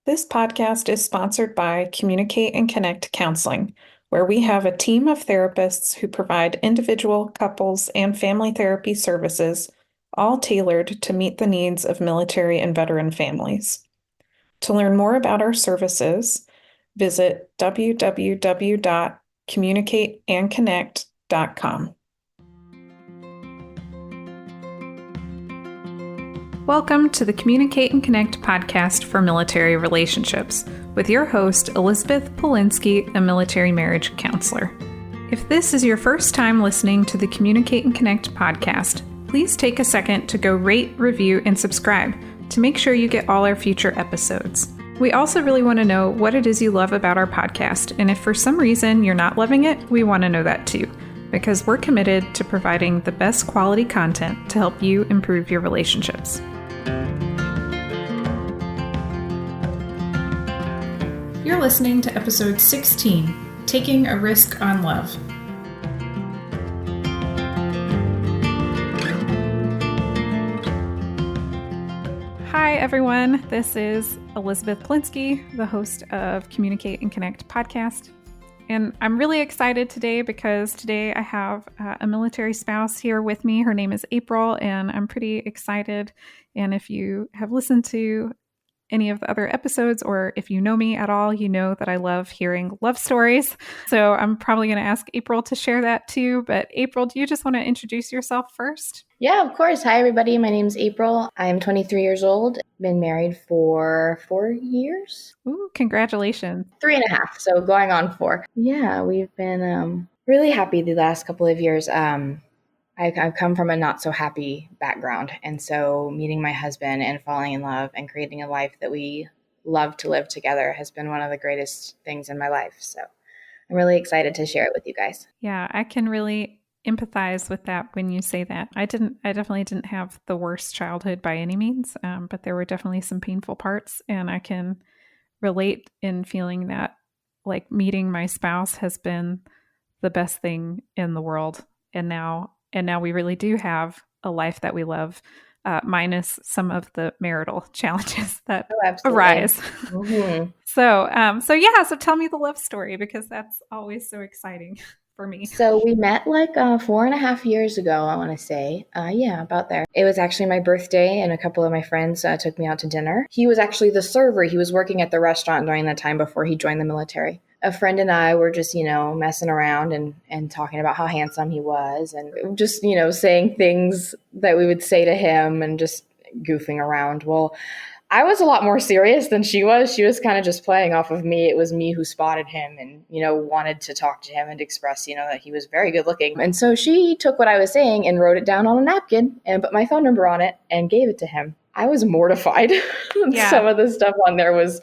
This podcast is sponsored by Communicate and Connect Counseling, where we have a team of therapists who provide individual, couples, and family therapy services, all tailored to meet the needs of military and veteran families. To learn more about our services, visit www.communicateandconnect.com. Welcome to the Communicate and Connect podcast for military relationships with your host, Elizabeth Polinsky, a military marriage counselor. If this is your first time listening to the Communicate and Connect podcast, please take a second to go rate, review, and subscribe to make sure you get all our future episodes. We also really want to know what it is you love about our podcast, and if for some reason you're not loving it, we want to know that too, because we're committed to providing the best quality content to help you improve your relationships. You're listening to episode 16, Taking a Risk on Love. Hi, everyone. This is Elizabeth Polinsky, the host of Communicate and Connect podcast. And I'm really excited today because today I have a military spouse here with me. Her name is April, and I'm pretty excited. And if you have listened to any of the other episodes, or if you know me at all, you know that I love hearing love stories. So I'm probably going to ask April to share that too. But April, do you just want to introduce yourself first? Yeah, of course. Hi, everybody. My name's April. I'm 23 years old. Been married for 4 years. Ooh, congratulations. 3.5, so going on 4. Yeah, we've been really happy the last couple of years. I've come from a not so happy background. And so meeting my husband and falling in love and creating a life that we love to live together has been one of the greatest things in my life. So I'm really excited to share it with you guys. Yeah, I can really empathize with that when you say that. I definitely didn't have the worst childhood by any means, but there were definitely some painful parts. And I can relate in feeling that like meeting my spouse has been the best thing in the world. And now we really do have a life that we love, minus some of the marital challenges that arise. Mm-hmm. So tell me the love story, because that's always so exciting for me. So we met like 4.5 years ago, I want to say. Yeah, about there. It was actually my birthday, and a couple of my friends took me out to dinner. He was actually the server. He was working at the restaurant during that time before he joined the military. A friend and I were just, messing around and talking about how handsome he was, and just, saying things that we would say to him and just goofing around. Well, I was a lot more serious than she was. She was kind of just playing off of me. It was me who spotted him and, wanted to talk to him and express, that he was very good looking. And so she took what I was saying and wrote it down on a napkin and put my phone number on it and gave it to him. I was mortified. Yeah. Some of the stuff on there was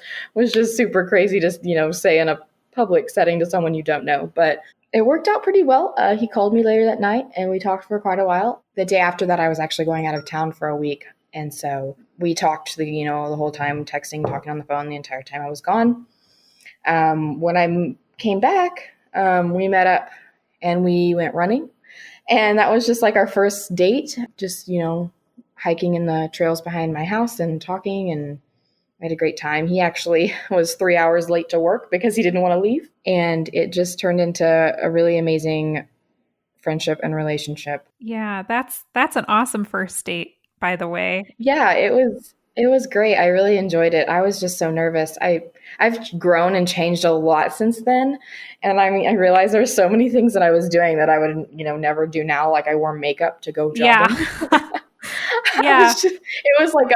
just super crazy to, say in a public setting to someone you don't know. But it worked out pretty well. He called me later that night and we talked for quite a while. The day after that, I was actually going out of town for a week. And so we talked the whole time, texting, talking on the phone the entire time I was gone. When I came back, we met up and we went running. And that was just like our first date, just, hiking in the trails behind my house and talking, and I had a great time. He actually was 3 hours late to work because he didn't want to leave. And it just turned into a really amazing friendship and relationship. Yeah, that's an awesome first date, by the way. Yeah, it was great. I really enjoyed it. I was just so nervous. I've grown and changed a lot since then. And I mean, I realized there's so many things that I was doing that I would, never do now. Like I wore makeup to go jogging. Yeah. It was like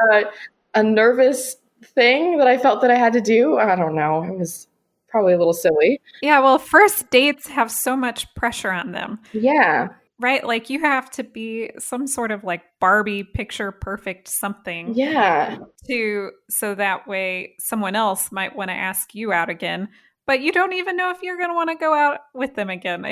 a nervous thing that I felt that I had to do. I don't know. It was probably a little silly. Yeah, well, first dates have so much pressure on them. Yeah. Right? Like you have to be some sort of like Barbie picture perfect something. Yeah. So that way someone else might want to ask you out again, but you don't even know if you're going to want to go out with them again.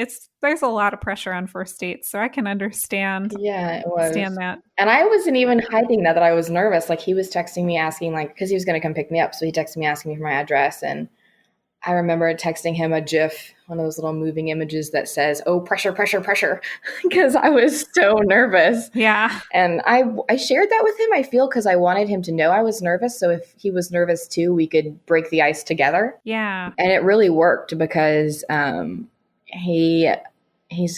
There's a lot of pressure on first dates, so I can understand. Yeah, it was. Understand that. And I wasn't even hiding that I was nervous. Like he was texting me asking, like, because he was going to come pick me up, so he texted me asking me for my address, and I remember texting him a GIF, one of those little moving images that says, "Oh, pressure, pressure, pressure," because I was so nervous. Yeah. And I shared that with him, I feel, because I wanted him to know I was nervous. So if he was nervous too, we could break the ice together. Yeah. And it really worked because he's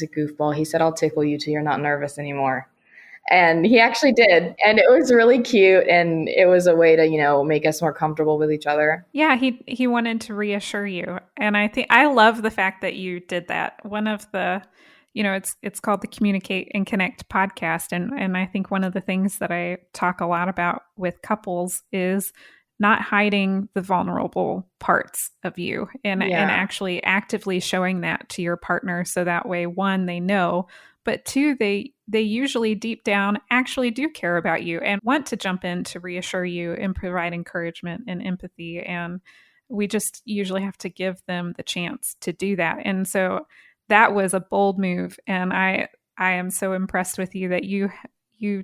a goofball. He said, "I'll tickle you till you're not nervous anymore." And he actually did. And it was really cute. And it was a way to, make us more comfortable with each other. Yeah, he wanted to reassure you. And I think I love the fact that you did that. One of the, it's called the Communicate and Connect podcast. And I think one of the things that I talk a lot about with couples is not hiding the vulnerable parts of you and actually actively showing that to your partner so that way, one, they know, but two, they usually deep down actually do care about you and want to jump in to reassure you and provide encouragement and empathy. And we just usually have to give them the chance to do that. And so that was a bold move. And I am so impressed with you that you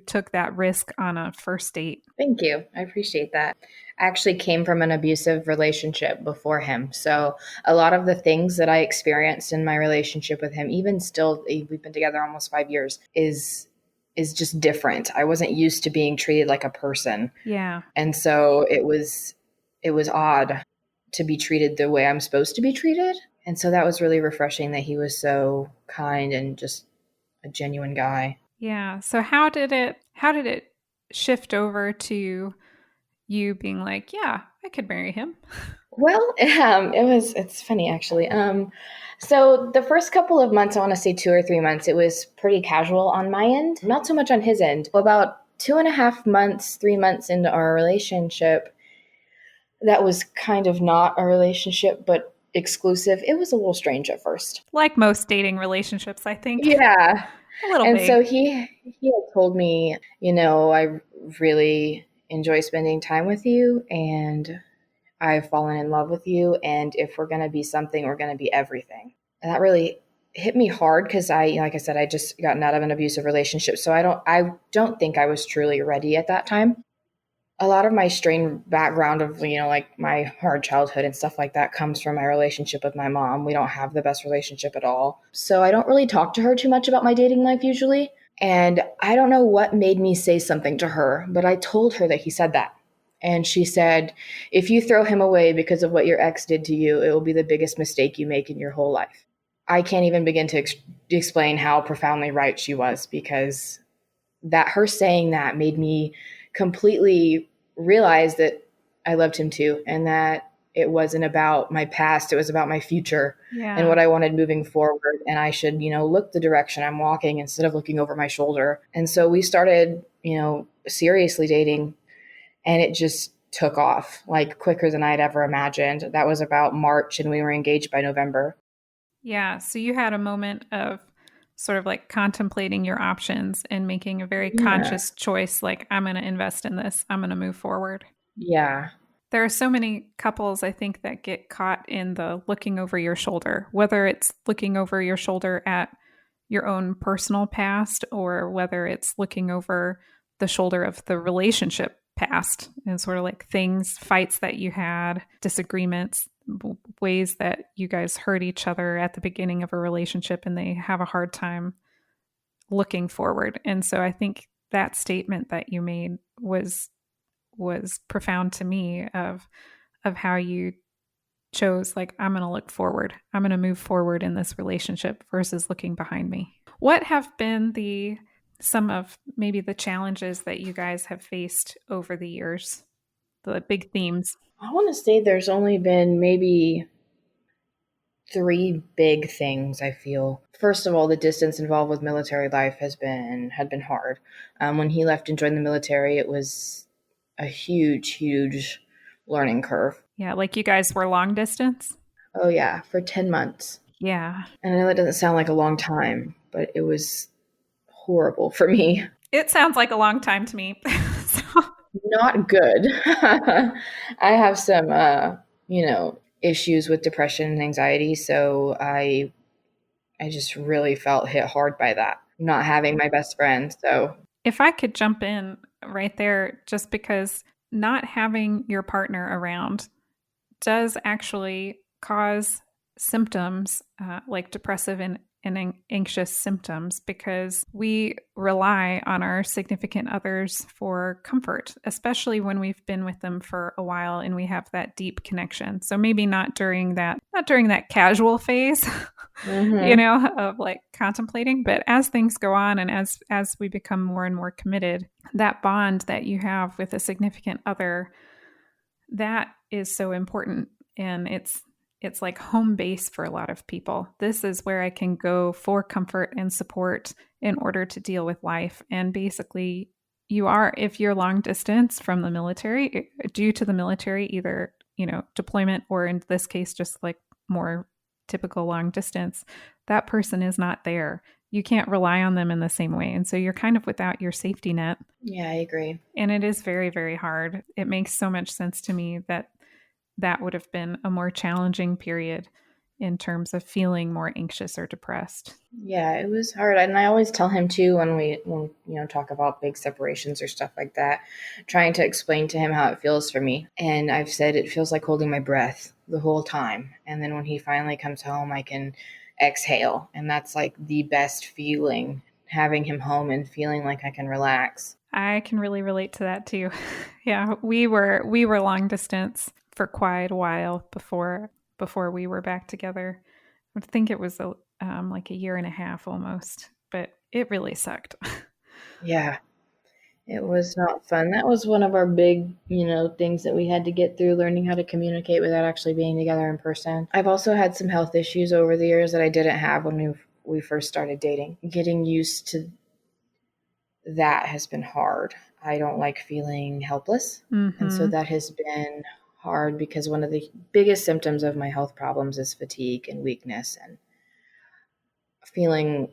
took that risk on a first date. Thank you. I appreciate that. I actually came from an abusive relationship before him. So a lot of the things that I experienced in my relationship with him, even still, we've been together almost 5 years, is just different. I wasn't used to being treated like a person. Yeah. And so it was odd to be treated the way I'm supposed to be treated. And so that was really refreshing that he was so kind and just a genuine guy. Yeah. So how did it shift over to you being like, yeah, I could marry him? Well, it's funny actually. So the first couple of months, I want to say 2 or 3 months, it was pretty casual on my end, not so much on his end. About 2.5 months, 3 months into our relationship, that was kind of not a relationship, but exclusive. It was a little strange at first. Like most dating relationships, I think. Yeah. A little And big. so he had told me, I really enjoy spending time with you and I've fallen in love with you. And if we're going to be something, we're going to be everything. And that really hit me hard because like I said, I just gotten out of an abusive relationship. So I don't think I was truly ready at that time. A lot of my strained background of, like my hard childhood and stuff like that comes from my relationship with my mom. We don't have the best relationship at all. So I don't really talk to her too much about my dating life usually. And I don't know what made me say something to her, but I told her that he said that. And she said, "If you throw him away because of what your ex did to you, it will be the biggest mistake you make in your whole life." I can't even begin to explain how profoundly right she was, because that her saying that made me completely realize that I loved him too, and that it wasn't about my past, it was about my future and what I wanted moving forward. And I should, look the direction I'm walking instead of looking over my shoulder. And so we started, seriously dating, and it just took off like quicker than I'd ever imagined. That was about March, and we were engaged by November. Yeah. So you had a moment of sort of like contemplating your options and making a very conscious choice, like, I'm going to invest in this. I'm going to move forward. Yeah. There are so many couples, I think, that get caught in the looking over your shoulder, whether it's looking over your shoulder at your own personal past or whether it's looking over the shoulder of the relationship past and sort of like things, fights that you had, disagreements, ways that you guys hurt each other at the beginning of a relationship, and they have a hard time looking forward. And so I think that statement that you made was profound to me of how you chose, like, I'm going to look forward. I'm going to move forward in this relationship versus looking behind me. What have been some of maybe the challenges that you guys have faced over the years? The big themes. I want to say there's only been maybe 3 big things, I feel. First of all, the distance involved with military life had been hard. When he left and joined the military, it was a huge learning curve. Yeah, like you guys were long distance? Oh yeah, for 10 months. Yeah. And I know that doesn't sound like a long time, but it was horrible for me. It sounds like a long time to me. So. Not good. I have some, issues with depression and anxiety, so I just really felt hit hard by that, not having my best friend. So if I could jump in right there, just because not having your partner around does actually cause symptoms like depressive and anxious symptoms because we rely on our significant others for comfort, especially when we've been with them for a while and we have that deep connection. So maybe not during that casual phase, of like contemplating, but as things go on and as we become more and more committed, that bond that you have with a significant other, that is so important. And it's like home base for a lot of people. This is where I can go for comfort and support in order to deal with life. And basically, if you're long distance from the military, due to the military, either, deployment, or in this case, just like more typical long distance, that person is not there. You can't rely on them in the same way. And so you're kind of without your safety net. Yeah, I agree. And it is very, very hard. It makes so much sense to me that would have been a more challenging period in terms of feeling more anxious or depressed. Yeah, it was hard. And I always tell him too, when we talk about big separations or stuff like that, trying to explain to him how it feels for me. And I've said it feels like holding my breath the whole time. And then when he finally comes home, I can exhale. And that's like the best feeling, having him home and feeling like I can relax. I can really relate to that too. Yeah, we were long distance for quite a while before we were back together. I think it was like a year and a half almost, but it really sucked. Yeah, it was not fun. That was one of our big, things that we had to get through, learning how to communicate without actually being together in person. I've also had some health issues over the years that I didn't have when we first started dating. Getting used to that has been hard. I don't like feeling helpless. Mm-hmm. And so that has been hard because one of the biggest symptoms of my health problems is fatigue and weakness and feeling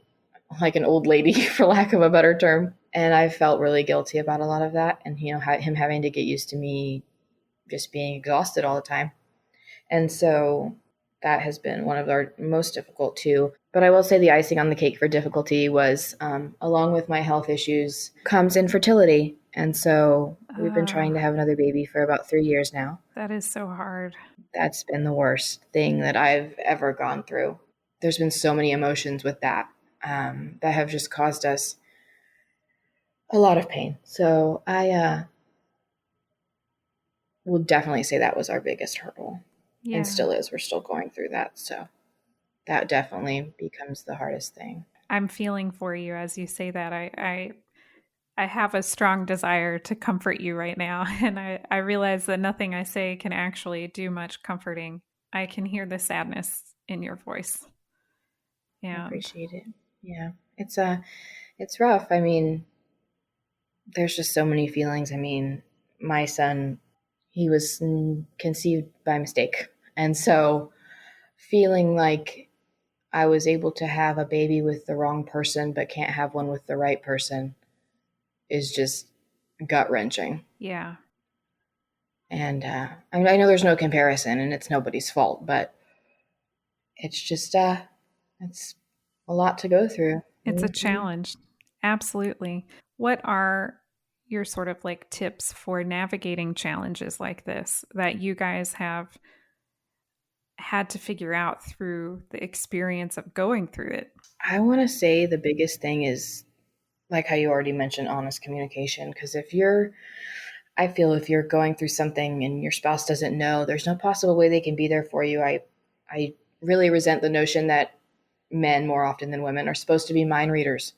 like an old lady, for lack of a better term. And I felt really guilty about a lot of that. And, him having to get used to me just being exhausted all the time. And so that has been one of our most difficult too. But I will say the icing on the cake for difficulty was, along with my health issues, comes infertility. And so we've been trying to have another baby for about 3 years now. That is so hard. That's been the worst thing that I've ever gone through. There's been so many emotions with that that have just caused us a lot of pain. So I will definitely say that was our biggest hurdle. Yeah. And still is. We're still going through that. So that definitely becomes the hardest thing. I'm feeling for you as you say that. I have a strong desire to comfort you right now. And I realize that nothing I say can actually do much comforting. I can hear the sadness in your voice. Yeah. I appreciate it. Yeah. It's rough. I mean, there's just so many feelings. I mean, my son, he was conceived by mistake. And so feeling like I was able to have a baby with the wrong person, but can't have one with the right person is just gut-wrenching. Yeah. And I mean, I know there's no comparison and it's nobody's fault, but it's just, it's a lot to go through. It's a challenge. Absolutely. What are your sort of like tips for navigating challenges like this that you guys have had to figure out through the experience of going through it? I want to say the biggest thing is, like how you already mentioned, honest communication. Because I feel if you're going through something and your spouse doesn't know, there's no possible way they can be there for you. I really resent the notion that men more often than women are supposed to be mind readers.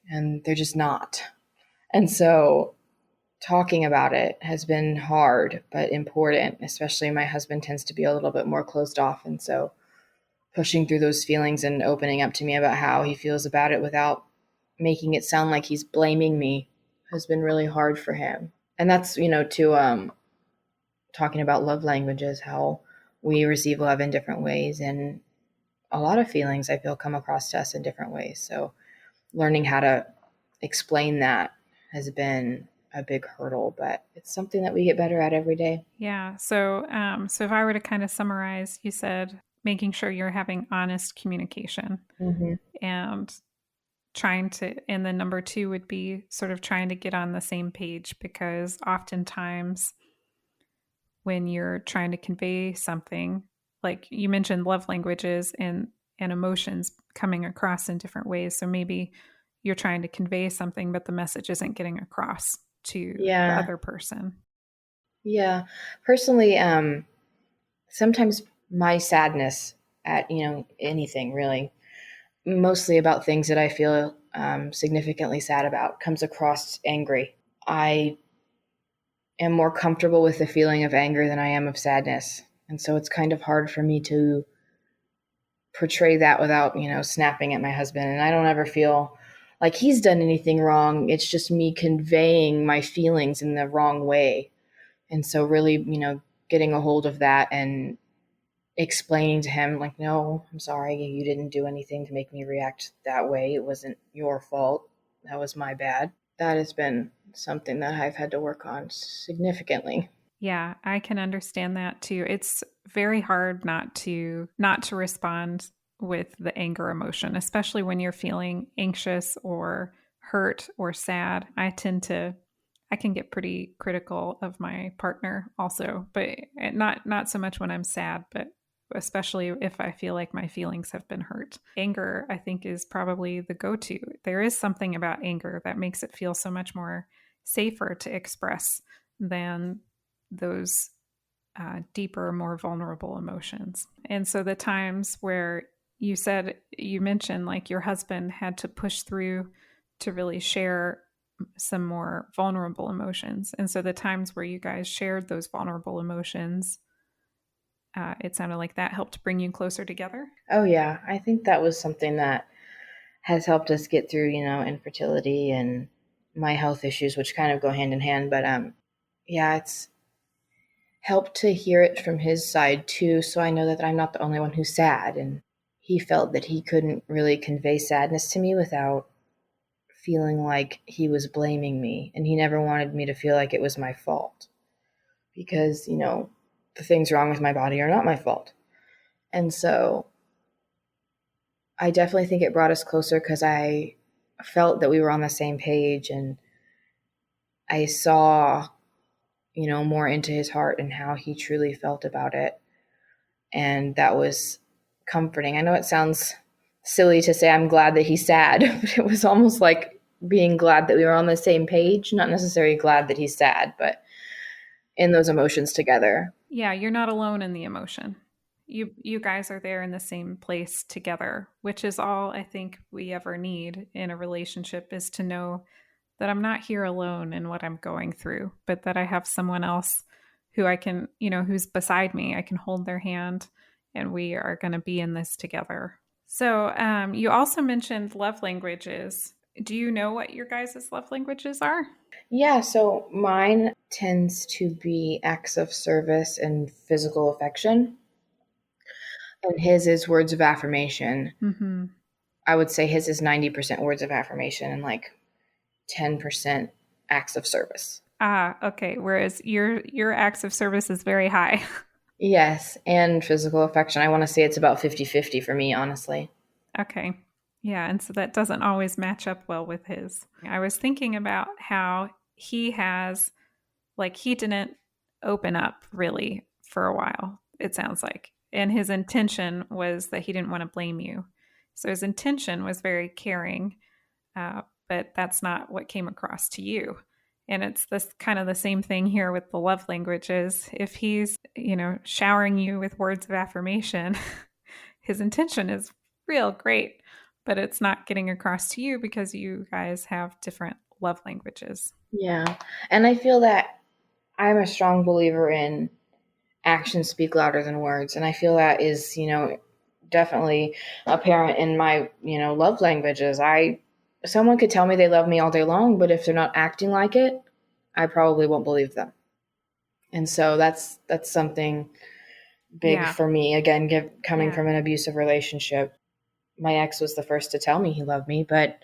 And they're just not. And so talking about it has been hard, but important. Especially my husband tends to be a little bit more closed off. And so pushing through those feelings and opening up to me about how he feels about it without making it sound like he's blaming me has been really hard for him. And that's, to talking about love languages, how we receive love in different ways. And a lot of feelings, I feel, come across to us in different ways. So learning how to explain that has been a big hurdle, but it's something that we get better at every day. Yeah. So if I were to kind of summarize, you said making sure you're having honest communication and and then number 2 would be sort of trying to get on the same page, because oftentimes when you're trying to convey something like you mentioned love languages and emotions coming across in different ways. So maybe you're trying to convey something, but the message isn't getting across to the Yeah. other person. Yeah. Personally, sometimes my sadness at, anything really, mostly about things that I feel significantly sad about, comes across angry. I am more comfortable with the feeling of anger than I am of sadness. And so it's kind of hard for me to portray that without, snapping at my husband. And I don't ever feel like he's done anything wrong. It's just me conveying my feelings in the wrong way. And so really, getting a hold of that and explaining to him, like, no, I'm sorry, you didn't do anything to make me react that way. It wasn't your fault. That was my bad. That has been something that I've had to work on significantly. Yeah, I can understand that too. It's very hard not to respond with the anger emotion, especially when you're feeling anxious or hurt or sad. I can get pretty critical of my partner also, but not so much when I'm sad, but especially if I feel like my feelings have been hurt. Anger, I think, is probably the go-to. There is something about anger that makes it feel so much more safer to express than those deeper, more vulnerable emotions. And so the times where you mentioned like your husband had to push through to really share some more vulnerable emotions. And so the times where you guys shared those vulnerable emotions, it sounded like that helped bring you closer together. Oh, yeah. I think that was something that has helped us get through, infertility and my health issues, which kind of go hand in hand. But yeah, it's helped to hear it from his side too. So I know that I'm not the only one who's sad. And he felt that he couldn't really convey sadness to me without feeling like he was blaming me. And he never wanted me to feel like it was my fault because, the things wrong with my body are not my fault. And so I definitely think it brought us closer because I felt that we were on the same page and I saw, more into his heart and how he truly felt about it. And that was comforting. I know it sounds silly to say I'm glad that he's sad, but it was almost like being glad that we were on the same page, not necessarily glad that he's sad, but in those emotions together. Yeah, you're not alone in the emotion. You guys are there in the same place together, which is all I think we ever need in a relationship, is to know that I'm not here alone in what I'm going through, but that I have someone else who I can, who's beside me. I can hold their hand and we are going to be in this together. So, you also mentioned love languages. Do you know what your guys' love languages are? Yeah, so mine tends to be acts of service and physical affection, and his is words of affirmation. Mm-hmm. I would say his is 90% words of affirmation and like 10% acts of service. Ah, okay. Whereas your acts of service is very high. Yes, and physical affection. I want to say it's about 50-50 for me, honestly. Okay. Yeah, and so that doesn't always match up well with his. I was thinking about how he didn't open up really for a while, it sounds like. And his intention was that he didn't want to blame you. So his intention was very caring, but that's not what came across to you. And it's this kind of the same thing here with the love languages. If he's, showering you with words of affirmation, his intention is real great, but it's not getting across to you because you guys have different love languages. Yeah. And I feel that I'm a strong believer in actions speak louder than words. And I feel that is, definitely apparent in my, love languages. Someone could tell me they love me all day long, but if they're not acting like it, I probably won't believe them. And so that's something big Yeah. for me. Again, coming Yeah. from an abusive relationship, my ex was the first to tell me he loved me, but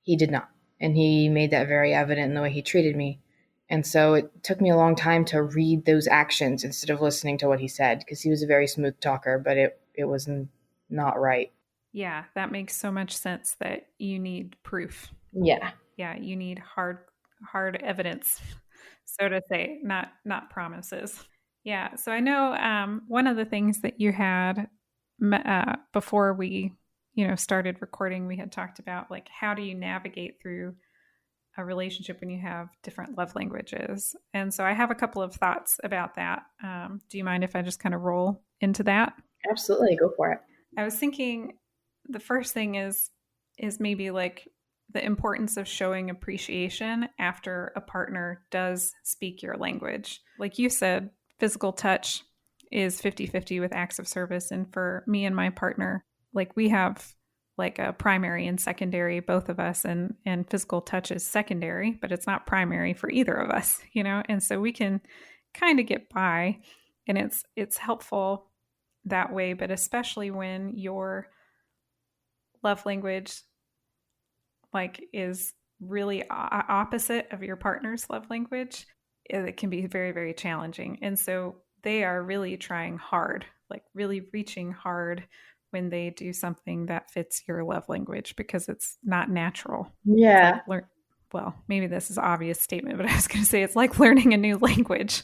he did not. And he made that very evident in the way he treated me. And so it took me a long time to read those actions instead of listening to what he said, because he was a very smooth talker, but it was not right. Yeah, that makes so much sense that you need proof. Yeah. Yeah, you need hard evidence, so to say, not promises. Yeah. So I know one of the things that you had before we, started recording, we had talked about like how do you navigate through a relationship when you have different love languages. And so I have a couple of thoughts about that. Do you mind if I just kind of roll into that? Absolutely, go for it. I was thinking the first thing is maybe like the importance of showing appreciation after a partner does speak your language. Like you said, physical touch is 50-50 with acts of service. And for me and my partner, like we have like a primary and secondary, both of us, and physical touch is secondary, but it's not primary for either of us, and so we can kind of get by, and it's helpful that way, but especially when your love language like is really opposite of your partner's love language, it can be very, very challenging. And so they are really trying hard, like really reaching hard when they do something that fits your love language because it's not natural. Yeah. It's like well, maybe this is an obvious statement, but I was going to say it's like learning a new language.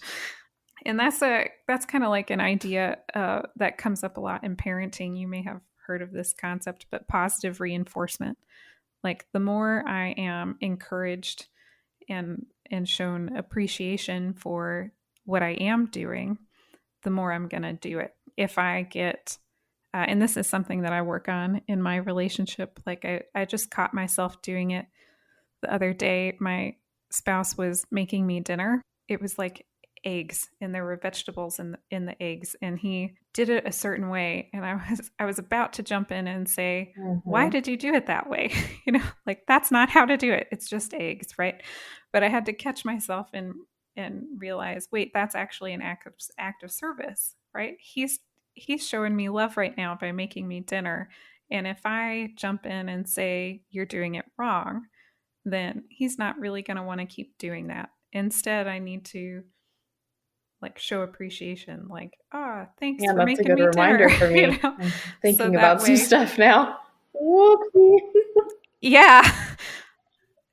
And that's kind of like an idea that comes up a lot in parenting. You may have heard of this concept, but positive reinforcement. Like the more I am encouraged and shown appreciation for what I am doing, the more I'm going to do it. If I get, and this is something that I work on in my relationship, like I just caught myself doing it the other day. My spouse was making me dinner. It was like eggs, and there were vegetables in the eggs, and he did it a certain way, and I was about to jump in and say, why did you do it that way? Like that's not how to do it. It's just eggs, right? But I had to catch myself and realize, wait, that's actually an act of service, right? He's showing me love right now by making me dinner, and if I jump in and say you're doing it wrong, then he's not really going to want to keep doing that. Instead, I need to like show appreciation, like, thanks Yeah, for that's a making good me dinner. reminder for me. I'm So thinking that about some way, stuff now. Whoopsie. yeah,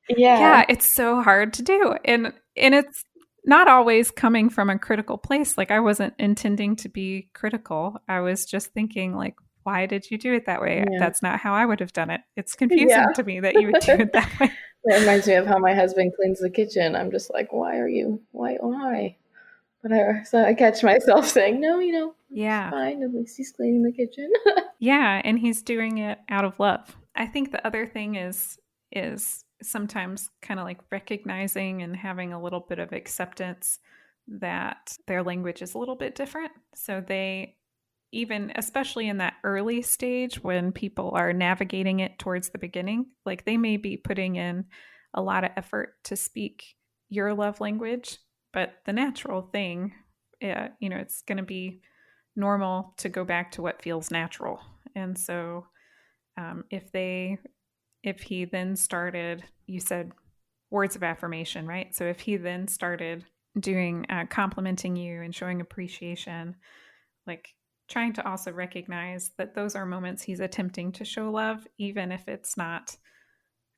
Yeah. yeah, it's so hard to do, and it's not always coming from a critical place. Like I wasn't intending to be critical. I was just thinking, like, why did you do it that way? Yeah. That's not how I would have done it. It's Yeah. confusing to me that you would do it that way. That reminds me of how my husband cleans the kitchen. I'm just like, why? But so I catch myself saying, no, it's Yeah. fine. At least he's cleaning the kitchen. Yeah, and he's doing it out of love. I think the other thing is sometimes kind of like recognizing and having a little bit of acceptance that their language is a little bit different. So they even especially in that early stage when people are navigating it towards the beginning, like they may be putting in a lot of effort to speak your love language, but the natural thing, it's going to be normal to go back to what feels natural. And so if he then started, you said words of affirmation, right? So if he then started doing complimenting you and showing appreciation, like trying to also recognize that those are moments he's attempting to show love, even if it's not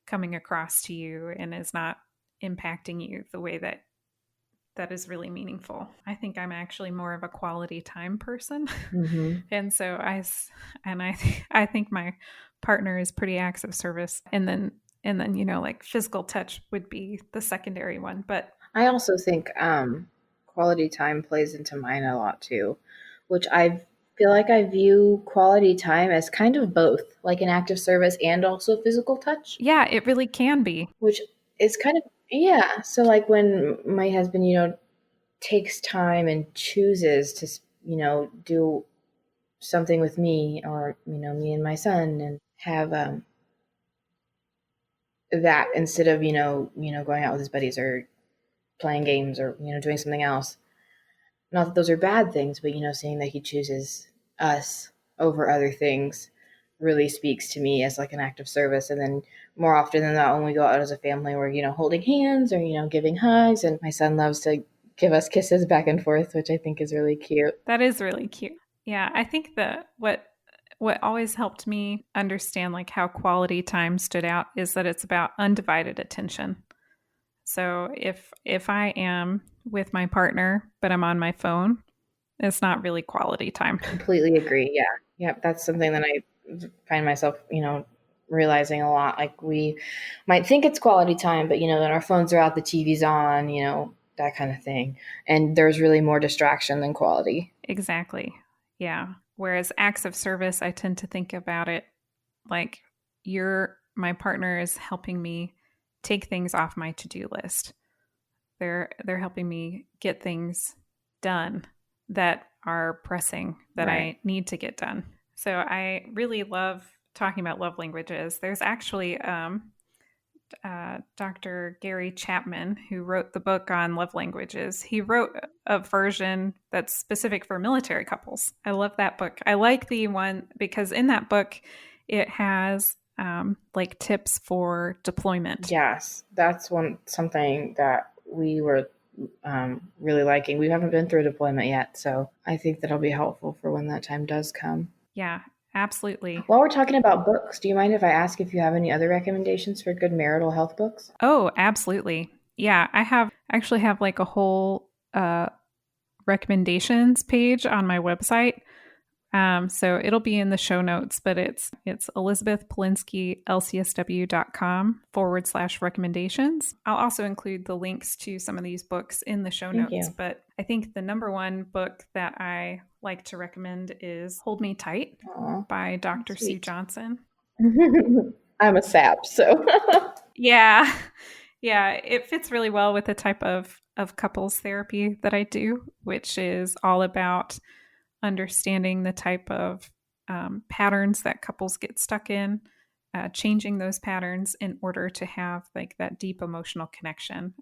coming across to you and is not impacting you the way that is really meaningful. I think I'm actually more of a quality time person. Mm-hmm. And so I think my partner is pretty acts of service. And then like physical touch would be the secondary one. But I also think quality time plays into mine a lot too, which I feel like I view quality time as kind of both, like an act of service and also physical touch. yeah, it really can be. Which is kind of, yeah. So like when my husband, takes time and chooses to, do something with me or, me and my son and have that instead of, going out with his buddies or playing games or, doing something else. Not that those are bad things, but, seeing that he chooses us over other things really speaks to me as like an act of service. And then more often than not, when we go out as a family, we're, holding hands or, giving hugs. And my son loves to give us kisses back and forth, which I think is really cute. That is really cute. Yeah, I think that what always helped me understand like how quality time stood out is that it's about undivided attention. So if I am with my partner but I'm on my phone, it's not really quality time. Completely agree. Yeah. Yep. That's something that I find myself, realizing a lot. Like we might think it's quality time, but then our phones are out, the TV's on, that kind of thing. And there's really more distraction than quality. Exactly. Yeah. Whereas acts of service, I tend to think about it like my partner is helping me take things off my to-do list. They're helping me get things done that are pressing that Right. I need to get done. So I really love talking about love languages. There's actually Dr. Gary Chapman, who wrote the book on love languages. He wrote a version that's specific for military couples. I love that book. I like the one because in that book, it has like tips for deployment. Yes, that's something that we were really liking. We haven't been through a deployment yet, so I think that'll be helpful for when that time does come. Yeah, absolutely. While we're talking about books, do you mind if I ask if you have any other recommendations for good marital health books? Oh, absolutely. Yeah, actually have like a whole recommendations page on my website. So it'll be in the show notes, but it's Elizabeth Polinsky, lcsw.com/recommendations. I'll also include the links to some of these books in the show Thank notes. you. But I think the number one book that I like to recommend is Hold Me Tight Aw, by Dr. Sue sweet. Johnson. I'm a sap, so Yeah. Yeah, it fits really well with the type of couples therapy that I do, which is all about understanding the type of patterns that couples get stuck in, changing those patterns in order to have like that deep emotional connection.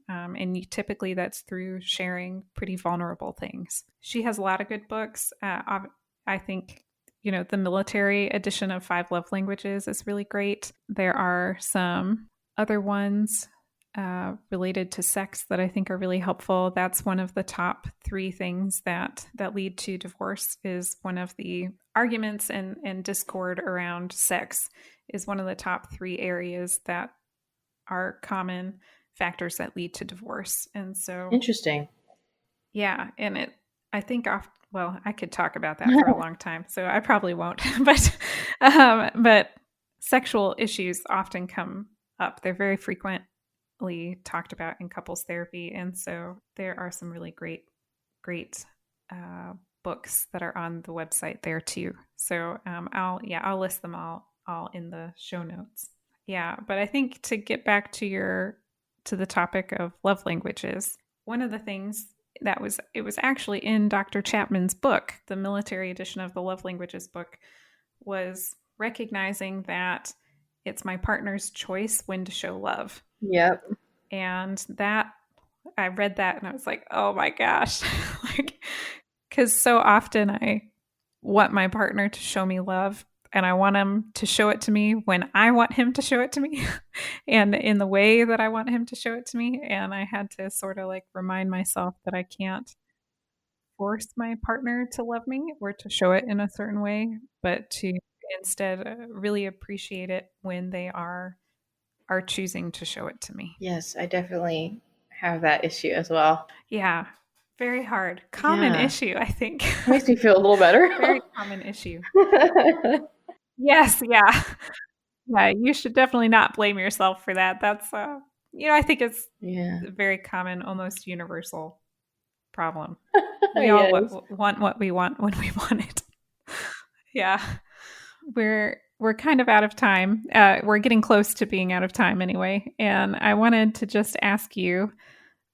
Typically that's through sharing pretty vulnerable things. She has a lot of good books. I think, the military edition of Five Love Languages is really great. There are some other ones related to sex that I think are really helpful. That's one of the top 3 things that lead to divorce. Is one of the arguments and discord around sex is one of the top 3 areas that are common factors that lead to divorce. And so, interesting. yeah, and I think I could talk about that for a long time, so I probably won't. But sexual issues often come up. They're very frequent talked about in couples therapy, and so there are some really great books that are on the website there too. So I'll list them all in the show notes. Yeah, but I think to get back to the topic of love languages, one of the things it was actually in Dr. Chapman's book, the military edition of the love languages book, was recognizing that it's my partner's choice when to show love. Yep. And I read that and I was like, oh my gosh. Because so often I want my partner to show me love and I want him to show it to me when I want him to show it to me and in the way that I want him to show it to me. And I had to sort of like remind myself that I can't force my partner to love me or to show it in a certain way, but to instead really appreciate it when they are choosing to show it to me. Yes, I definitely have that issue as well. Yeah, very hard. Common Yeah. issue, I think. Makes me feel a little better. Very common issue. Yes, yeah. Yeah, you should definitely not blame yourself for that. That's I think it's Yeah. a very common, almost universal problem. We all Yes. want what we want when we want it. Yeah. We're kind of out of time. We're getting close to being out of time anyway. And I wanted to just ask you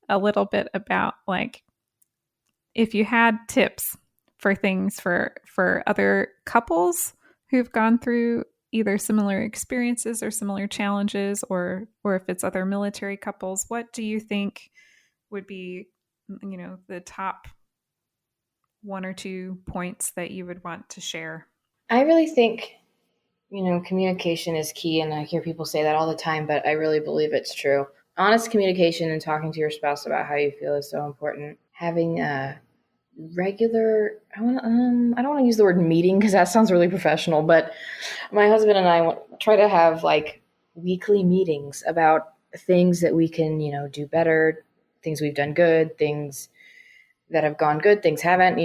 a little bit about like if you had tips for things for other couples who've gone through either similar experiences or similar challenges, or if it's other military couples, what do you think would be the top 1 or 2 points that you would want to share? I really think, communication is key, and I hear people say that all the time, but I really believe it's true. Honest communication and talking to your spouse about how you feel is so important. Having a regular, I don't want to use the word meeting because that sounds really professional, but my husband and I try to have like weekly meetings about things that we can, do better, things we've done good, things that have gone good, things haven't,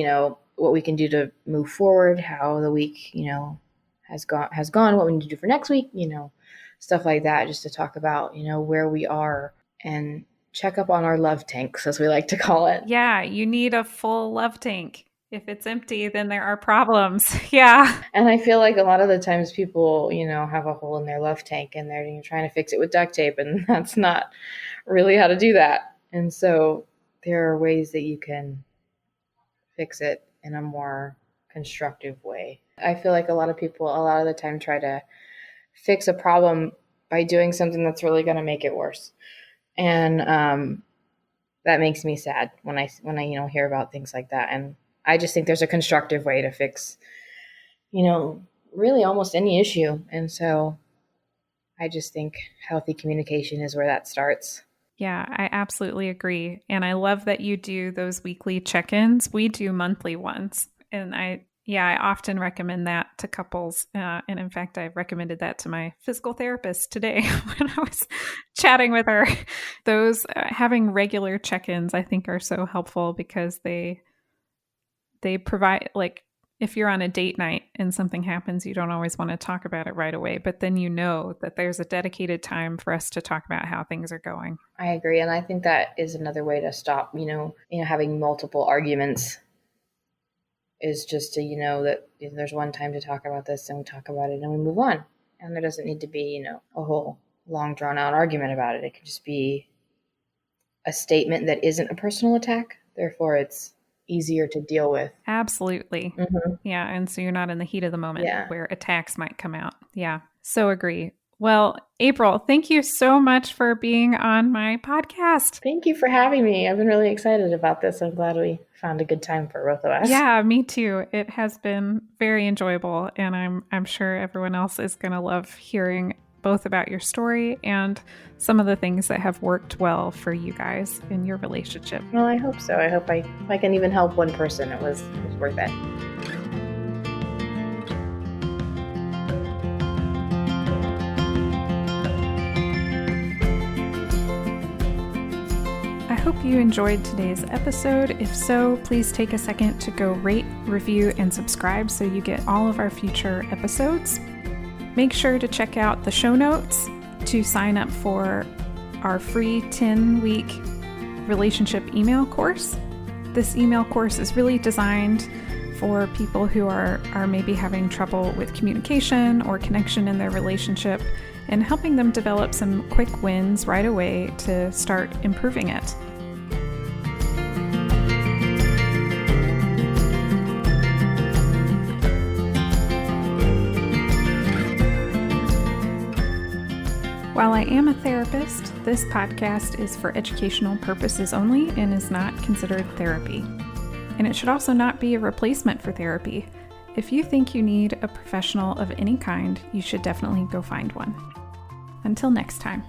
what we can do to move forward, how the week, has gone, what we need to do for next week, stuff like that, just to talk about, where we are and check up on our love tanks, as we like to call it. Yeah, you need a full love tank. If it's empty, then there are problems. Yeah. And I feel like a lot of the times people, have a hole in their love tank and they're trying to fix it with duct tape, and that's not really how to do that. And so there are ways that you can fix it in a more constructive way. I feel like a lot of people, a lot of the time, try to fix a problem by doing something that's really going to make it worse. And that makes me sad when I hear about things like that. And I just think there's a constructive way to fix, really almost any issue. And so I just think healthy communication is where that starts. Yeah, I absolutely agree. And I love that you do those weekly check-ins. We do monthly ones. And I often recommend that to couples. And in fact, I recommended that to my physical therapist today when I was chatting with her. Those having regular check-ins, I think, are so helpful because they provide, like, if you're on a date night and something happens, you don't always want to talk about it right away, but then that there's a dedicated time for us to talk about how things are going. I agree. And I think that is another way to stop, having multiple arguments, is just to, that there's one time to talk about this and we talk about it and we move on. And there doesn't need to be, a whole long drawn out argument about it. It can just be a statement that isn't a personal attack. Therefore, it's easier to deal with. Absolutely. Mm-hmm. Yeah. And so you're not in the heat of the moment where attacks might come out. Yeah. So agree. Well, April, thank you so much for being on my podcast. Thank you for having me. I've been really excited about this. I'm glad we found a good time for both of us. Yeah, me too. It has been very enjoyable, and I'm sure everyone else is going to love hearing both about your story and some of the things that have worked well for you guys in your relationship. Well, I hope so. I hope I can even help one person. It was worth it. I hope you enjoyed today's episode. If so, please take a second to go rate, review, and subscribe so you get all of our future episodes. Make sure to check out the show notes to sign up for our free 10-week relationship email course. This email course is really designed for people who are maybe having trouble with communication or connection in their relationship, and helping them develop some quick wins right away to start improving it. While I am a therapist, this podcast is for educational purposes only and is not considered therapy. And it should also not be a replacement for therapy. If you think you need a professional of any kind, you should definitely go find one. Until next time.